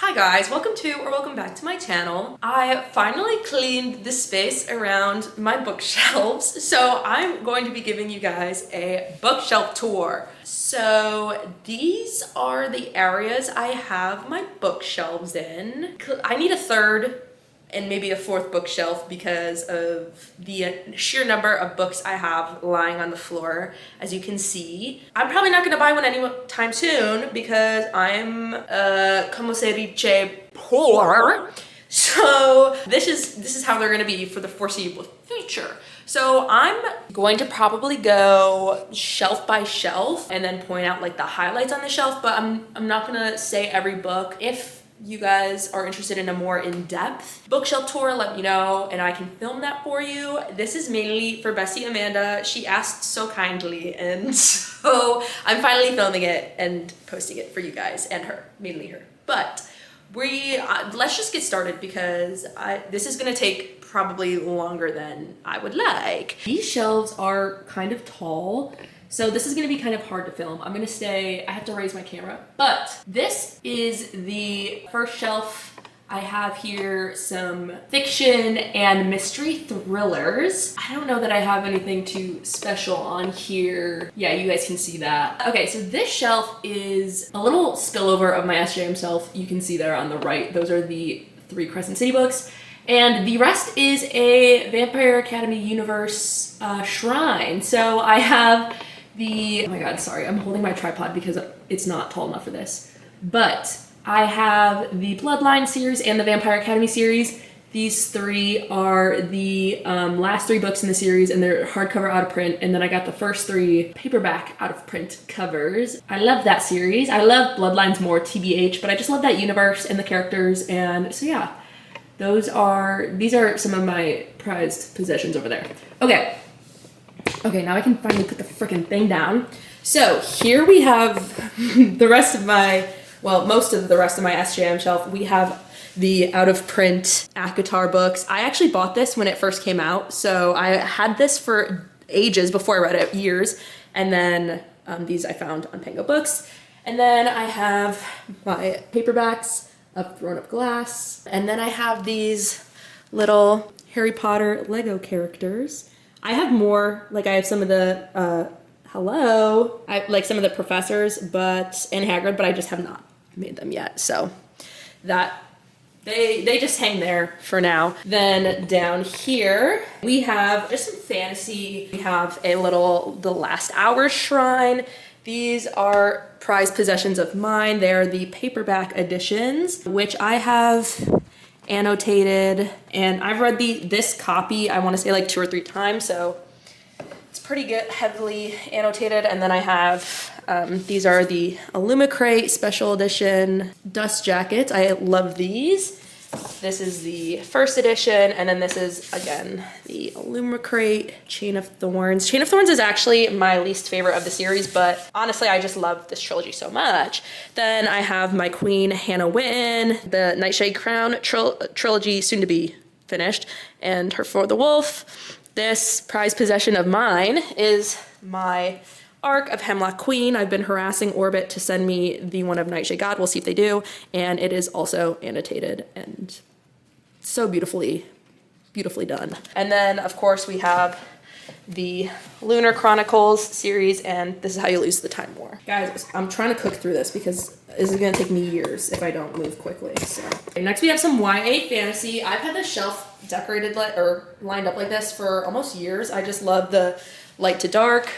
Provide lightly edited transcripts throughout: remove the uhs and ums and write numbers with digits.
Hi guys, welcome back to my channel. I finally cleaned the space around my bookshelves, so I'm going to be giving you guys a bookshelf tour. So these are the areas I have my bookshelves in. I need a third and maybe a fourth bookshelf because of the sheer number of books I have lying on the floor, as you can see. I'm probably not gonna buy one anytime soon because I'm como se dice, poor. So this is how they're gonna be for the foreseeable future. So I'm going to probably go shelf by shelf and then point out like the highlights on the shelf, but I'm not gonna say every book. If you guys are interested in a more in-depth bookshelf tour, let me know and I can film that for you. This is mainly for Bestie Amanda. She asked so kindly, and so I'm finally filming it and posting it for you guys and her, mainly her. But let's just get started because this is gonna take probably longer than I would like. These shelves are kind of tall, so this is gonna be kind of hard to film. I have to raise my camera, but this is the first shelf. I have here some fiction and mystery thrillers. I don't know that I have anything too special on here. Yeah, you guys can see that. Okay, so this shelf is a little spillover of my SJM shelf. You can see there on the right, those are the 3 Crescent City books. And the rest is a Vampire Academy universe shrine. So I have oh my god, sorry, I'm holding my tripod because it's not tall enough for this. But I have the Bloodline series and the Vampire Academy series. These 3 are the last 3 books in the series, and they're hardcover out of print. And then I got the first 3 paperback out of print covers. I love that series. I love Bloodlines more, TBH, but I just love that universe and the characters. And so yeah, these are some of my prized possessions over there. Okay, now I can finally put the frickin' thing down. So here we have the rest of most of the rest of my SJM shelf. We have the out of print ACOTAR books. I actually bought this when it first came out. So I had this for ages before I read it, years. And then these I found on Pango Books. And then I have my paperbacks of Throne of Glass. And then I have these little Harry Potter Lego characters. I have more, like I have some of the, I like some of the professors, and Hagrid, but I just have not made them yet. So that, they just hang there for now. Then down here, we have just some fantasy. We have the Last Hour Shrine. These are prized possessions of mine. They're the paperback editions, which I have annotated, and I've read this copy, I want to say like 2 or 3 times, so it's pretty good, heavily annotated. And then I have these are the Illumicrate special edition dust jackets. I love these. This is the first edition, and then this is again the Illumicrate Chain of Thorns. Chain of Thorns is actually my least favorite of the series, but honestly I just love this trilogy so much. Then I have my Queen Hannah Wynne, the Nightshade Crown trilogy, soon to be finished, and Her For the Wolf. This prized possession of mine is my Arc of Hemlock Queen. I've been harassing Orbit to send me the one of Nightshade God. We'll see if they do. And it is also annotated and so beautifully done. And then of course we have the Lunar Chronicles series, and this is how you lose the Time War. Guys, I'm trying to cook through this because this is gonna take me years if I don't move quickly. So next we have some YA fantasy. I've had this shelf decorated or lined up like this for almost years. I just love the light to dark.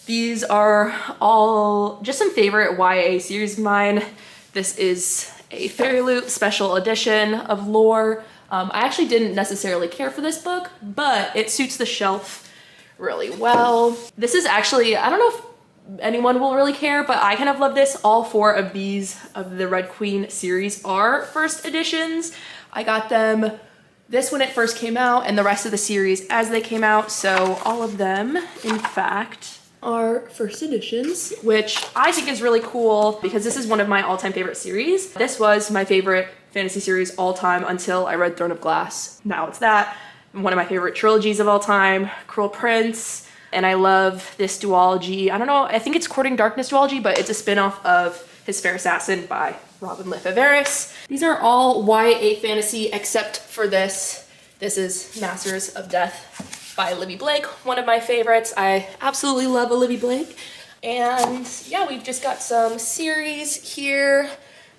These are all just some favorite YA series of mine. This is a Fairy Loot special edition of Lore. I actually didn't necessarily care for this book, but it suits the shelf really well. This is actually, I don't know if anyone will really care, but I kind of love this. All 4 of these of the Red Queen series are first editions. I got them this when it first came out, and the rest of the series as they came out. So all of them, in fact, are first editions, which I think is really cool because this is one of my all-time favorite series. This was my favorite fantasy series all time until I read Throne of Glass. Now it's that. One of my favorite trilogies of all time, Cruel Prince, and I love this duology. I don't know, I think it's Courting Darkness duology, but it's a spin-off of His Fair Assassin by Robin Lefeveris. These are all YA fantasy except for this. This is Masters of Death by Libby Blake, one of my favorites. I absolutely love Libby Blake. And yeah, we've just got some series here.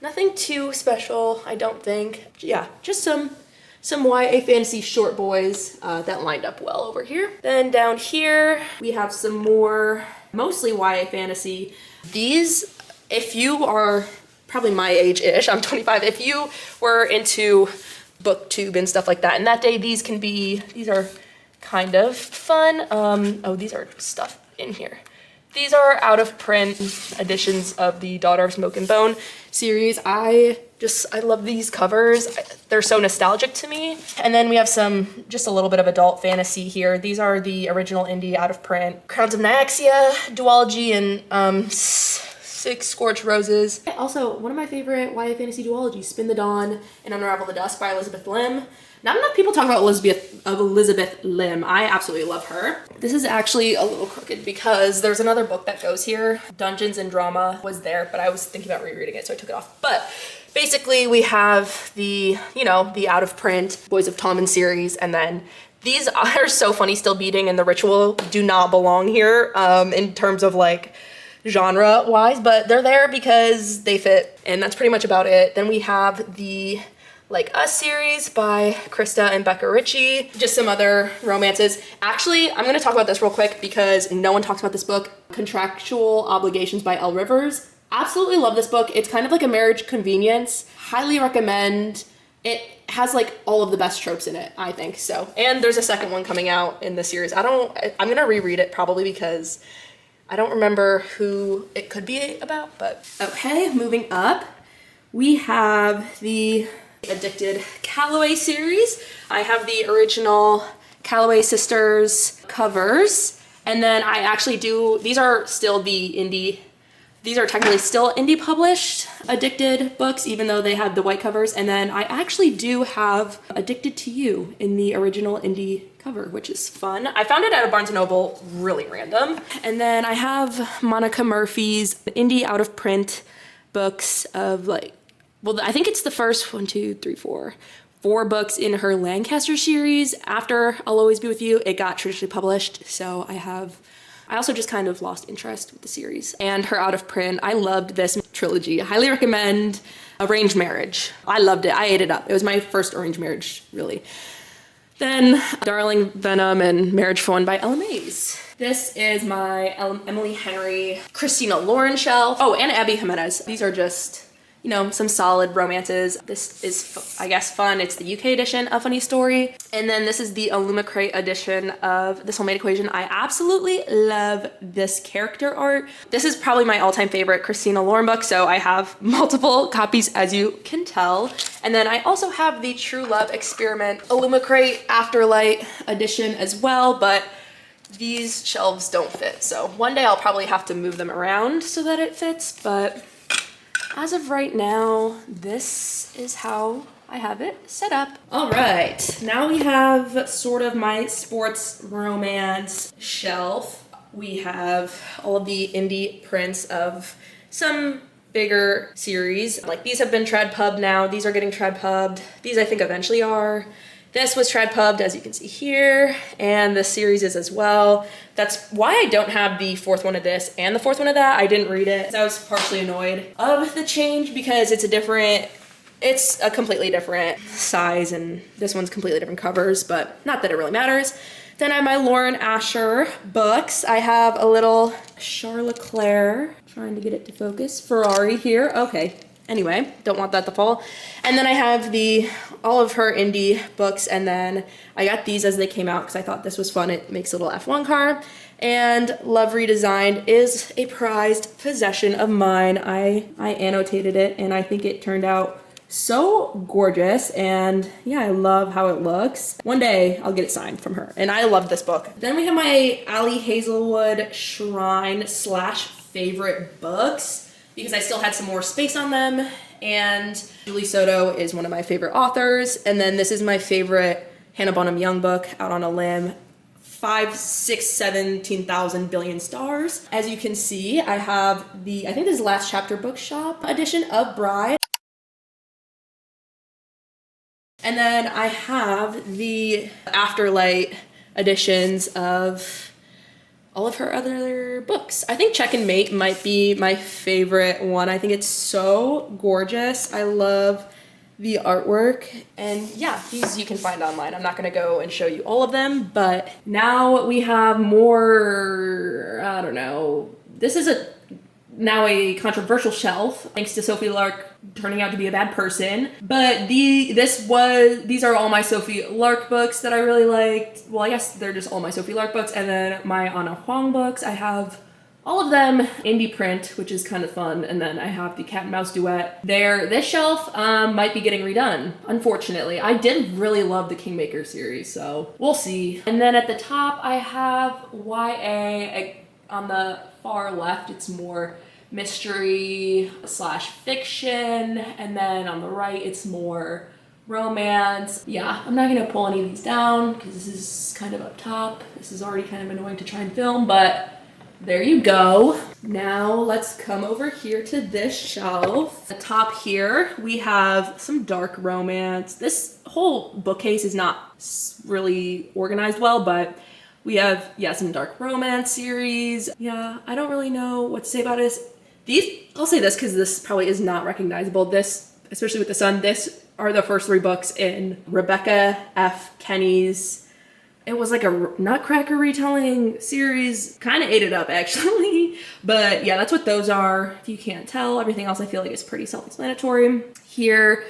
Nothing too special, I don't think. Yeah, just some YA fantasy short boys that lined up well over here. Then down here, we have some more, mostly YA fantasy. These, if you are probably my age-ish, I'm 25, if you were into booktube and stuff like that, and that day these are kind of fun. Oh, these are stuff in here. These are out of print editions of the Daughter of Smoke and Bone series. I love these covers. They're so nostalgic to me. And then we have just a little bit of adult fantasy here. These are the original indie out of print. Crowns of Nyaxia, duology, and Six Scorched Roses. Also, one of my favorite YA fantasy duologies, Spin the Dawn and Unravel the Dusk by Elizabeth Lim. Not enough people talk about Elizabeth Lim. I absolutely love her. This is actually a little crooked because there's another book that goes here. Dungeons and Drama was there, but I was thinking about rereading it, so I took it off. But basically we have the out of print Boys of Tommen series, and then these are so funny, Still Beating and The Ritual do not belong here in terms of like genre wise, but they're there because they fit, and that's pretty much about it. Then we have the Like Us series by Krista and Becca Ritchie. Just some other romances. Actually, I'm gonna talk about this real quick because no one talks about this book. Contractual Obligations by Elle Rivers. Absolutely love this book. It's kind of like a marriage convenience. Highly recommend. It has like all of the best tropes in it, I think so. And there's a second one coming out in the series. I'm gonna reread it probably because I don't remember who it could be about, but. Okay, moving up. We have the Addicted Calloway series. I have the original Calloway sisters covers, and then I actually these are technically still indie published Addicted books, even though they had the white covers. And then I actually do have Addicted to You in the original indie cover, which is fun. I found it at a Barnes & Noble, really random. And then I have Monica Murphy's indie out of print books of like, well, I think it's the first 4 books in her Lancaster series. After I'll Always Be With You, it got traditionally published. So I also just kind of lost interest with the series. And her out of print, I loved this trilogy. I highly recommend Arranged Marriage. I loved it, I ate it up. It was my first arranged marriage, really. Then Darling Venom and Marriage for One by Ella Mays. This is my Emily Henry, Christina Lauren shelf. Oh, and Abby Jimenez. These are just, some solid romances. This is, I guess, fun. It's the UK edition of Funny Story. And then this is the Illumicrate edition of The Soulmate Equation. I absolutely love this character art. This is probably my all-time favorite Christina Lauren book, so I have multiple copies, as you can tell. And then I also have the True Love Experiment Illumicrate Afterlight edition as well, but these shelves don't fit. So one day I'll probably have to move them around so that it fits, but as of right now, this is how I have it set up. All right, now we have sort of my sports romance shelf. We have all of the indie prints of some bigger series. Like these have been trad pubbed now. These are getting trad pubbed. These I think eventually are. This was trad pubbed, as you can see here, and the series is as well. That's why I don't have the 4th one of this and the 4th one of that. I didn't read it. I was partially annoyed of the change because it's a completely different size, and this one's completely different covers, but not that it really matters. Then I have my Lauren Asher books. I have a little Charlotte Claire, trying to get it to focus, Ferrari here. Okay, anyway, don't want that to fall. And then I have all of her indie books, and then I got these as they came out because I thought this was fun. It makes a little F1 car. And Love Redesigned is a prized possession of mine. I annotated it, and I think it turned out so gorgeous, and yeah, I love how it looks. One day I'll get it signed from her, and I love this book. Then we have my Allie Hazelwood Shrine / favorite books because I still had some more space on them, and Julie Soto is one of my favorite authors. And then this is my favorite Hannah Bonham Young book, Out on a Limb. 5, 6, 17,000 billion stars. As you can see, I have I think this is Last Chapter Bookshop edition of Bride. And then I have the Afterlight editions of all of her other books. I think Check and Mate might be my favorite one. I think it's so gorgeous. I love the artwork, and yeah, these you can find online. I'm not gonna go and show you all of them, but now we have more, I don't know. This is now a controversial shelf, thanks to Sophie Lark turning out to be a bad person. But these are all my Sophie Lark books that I really liked. Well, I guess they're just all my Sophie Lark books, and then my Anna Huang books. I have all of them indie print, which is kind of fun, and then I have the Cat and Mouse duet there. This shelf might be getting redone, unfortunately. I did really love the Kingmaker series, so we'll see. And then at the top, I have YA. On the far left, it's more mystery slash fiction, and then on the right, it's more romance. Yeah, I'm not gonna pull any of these down because this is kind of up top. This is already kind of annoying to try and film, but there you go. Now let's come over here to this shelf. At the top here, we have some dark romance. This whole bookcase is not really organized well, but we have, yeah, some dark romance series. Yeah, I don't really know what to say about this. I'll say this because this probably is not recognizable. This, especially with the sun, this are the first 3 books in Rebecca F. Kenny's. It was like a Nutcracker retelling series. Kind of ate it up, actually. But yeah, that's what those are. If you can't tell, everything else I feel like is pretty self-explanatory. Here,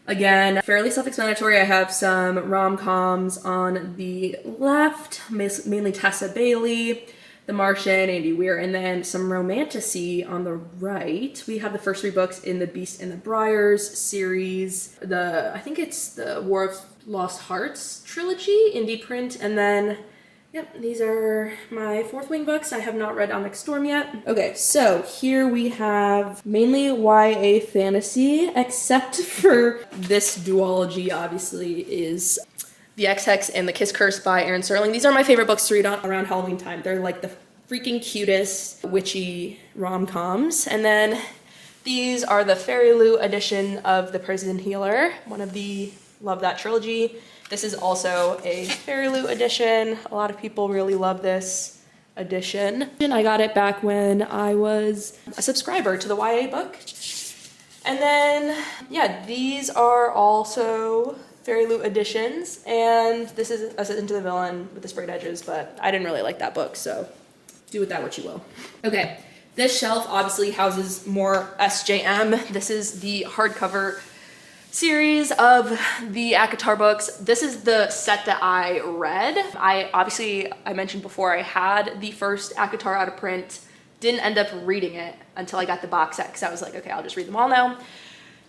again, fairly self-explanatory. I have some rom-coms on the left, mainly Tessa Bailey, The Martian, Andy Weir, and then some romantasy on the right. We have the first 3 books in the Beast and the Briars series. I think it's the War of Lost Hearts trilogy, indie print, and then, yep, these are my Fourth Wing books. I have not read Onyx Storm yet. Okay, so here we have mainly YA fantasy, except for this duology, obviously, is The X-Hex and The Kiss Curse by Erin Sterling. These are my favorite books to read around Halloween time. They're like the freaking cutest witchy rom-coms. And then these are the Fairy Lou edition of The Prison Healer, one of the love that trilogy. This is also a Fairy Lou edition. A lot of people really love this edition. And I got it back when I was a subscriber to the YA book. And then, yeah, these are also Fairy Lou editions. And this is Ascent into the Villain with the sprayed edges, but I didn't really like that book, so do with that what you will. Okay, this shelf obviously houses more SJM. This is the hardcover series of the ACOTAR books. This is the set that I read. I mentioned before I had the first ACOTAR out of print, didn't end up reading it until I got the box set because I was like, okay, I'll just read them all now.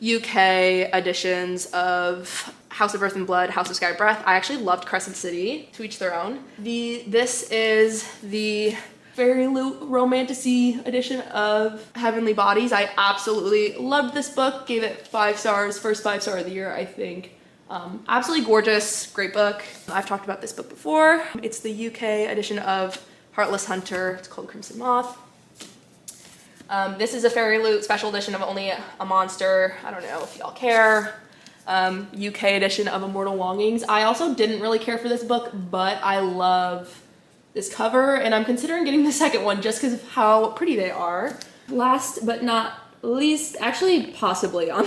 UK editions of House of Earth and Blood, House of Sky Breath. I actually loved Crescent City, to each their own. This is the Fairy Lou romantasy edition of Heavenly Bodies. I absolutely loved this book, gave it 5 stars, first 5-star of the year, I think. Absolutely gorgeous, great book. I've talked about this book before. It's the UK edition of Heartless Hunter. It's called Crimson Moth. This is a Fairy Lou special edition of Only a Monster. I don't know if y'all care. UK edition of Immortal Longings. I also didn't really care for this book, but I love this cover, and I'm considering getting the second one just because of how pretty they are. Last but not least, actually possibly on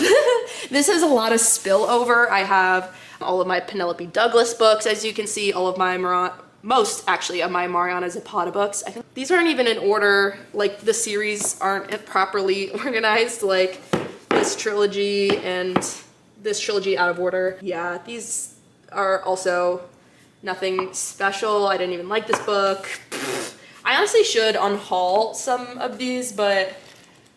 this has a lot of spillover. I have all of my Penelope Douglas books, as you can see, all of my most actually of my Mariana Zapata books. I think these aren't even in order, like the series aren't properly organized, like this trilogy and this trilogy out of order. Yeah, these are also nothing special. I didn't even like this book. I honestly should unhaul some of these, but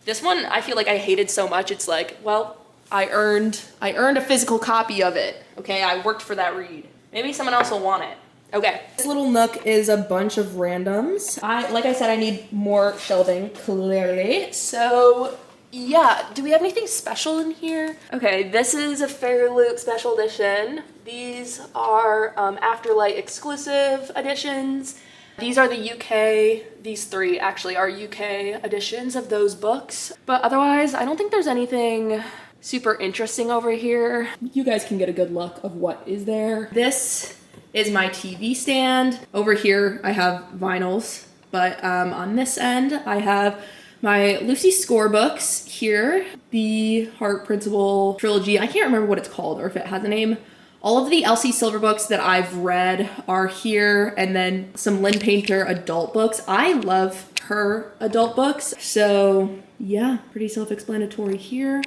this one I feel like I hated so much. It's like, well, I earned a physical copy of it. Okay, I worked for that read. Maybe someone else will want it. Okay. This little nook is a bunch of randoms. Like I said, I need more shelving, clearly. So yeah, do we have anything special in here? Okay, this is a Fairy Lou special edition. These are Afterlight exclusive editions. These are the UK, these 3 actually are UK editions of those books. But otherwise, I don't think there's anything super interesting over here. You guys can get a good look of what is there. This is my TV stand. Over here, I have vinyls, but on this end, I have my Lucy score books here, the Heart Principle trilogy. I can't remember what it's called or if it has a name. All of the Elsie Silver books that I've read are here, and then some Lynn Painter adult books. I love her adult books, so yeah, pretty self-explanatory here.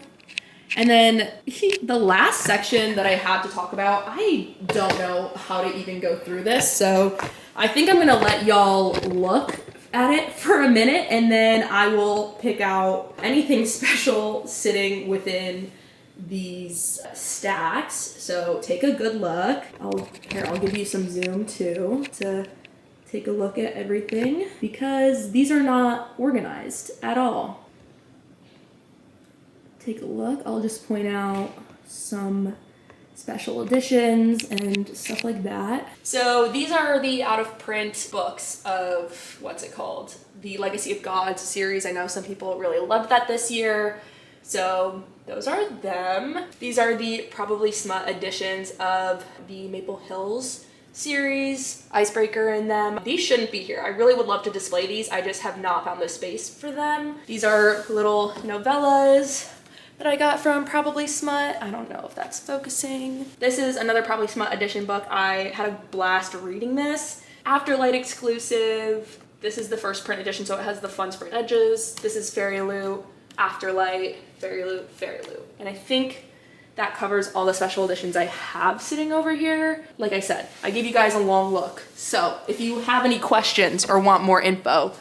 And then the last section that I have to talk about, I don't know how to even go through this, so I think I'm gonna let y'all look at it for a minute, and then I will pick out anything special sitting within these stacks. So take a good look. I'll give you some zoom too to take a look at everything, because these are not organized at all. Take a look. I'll just point out some special editions and stuff like that. So these are the out of print books of, what's it called? The Legacy of Gods series. I know some people really loved that this year. So those are them. These are the Probably Smut editions of the Maple Hills series, Icebreaker in them. These shouldn't be here. I really would love to display these. I just have not found the space for them. These are little novellas that I got from Probably Smut. I don't know if that's focusing. This is another Probably Smut edition book. I had a blast reading this. Afterlight exclusive. This is the first print edition, so it has the fun sprint edges. This is Fairy Loot, Afterlight, Fairy Loot, Fairy Loot. And I think that covers all the special editions I have sitting over here. Like I said, I gave you guys a long look. So if you have any questions or want more info,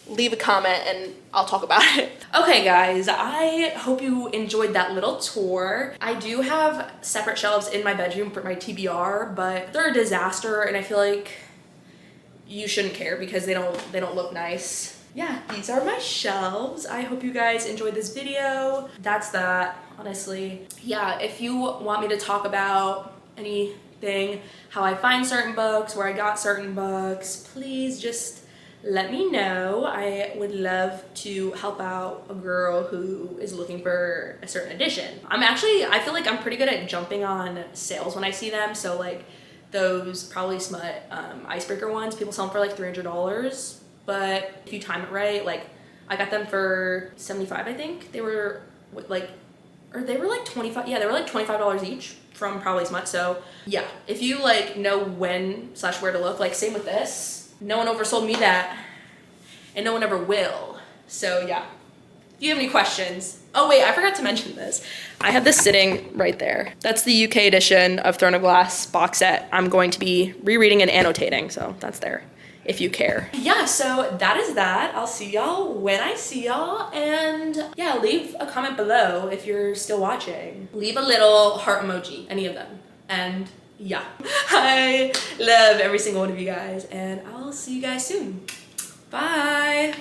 leave a comment and I'll talk about it. Okay guys, I hope you enjoyed that little tour. I do have separate shelves in my bedroom for my TBR, but they're a disaster and I feel like you shouldn't care because they don't look nice. Yeah, these are my shelves. I hope you guys enjoyed this video. That's that, honestly. Yeah, if you want me to talk about anything, how I find certain books, where I got certain books, please just let me know. I would love to help out a girl who is looking for a certain edition. I feel like I'm pretty good at jumping on sales when I see them. So like those Probably Smut Icebreaker ones, people sell them for like $300. But if you time it right, like I got them for $75, I think. They were like 25, yeah, they were like $25 each from Probably Smut. So yeah, if you like know when/where to look, like same with this, no one oversold me that and no one ever will. So yeah, if you have any questions, oh wait, I forgot to mention this. I have this sitting right there. That's the UK edition of Throne of Glass box set. I'm going to be rereading and annotating, so that's there if you care. Yeah, so that is that. I'll see y'all when I see y'all, and yeah, leave a comment below if you're still watching. Leave a little heart emoji, any of them. And yeah, I love every single one of you guys, and I'll see you guys soon. Bye.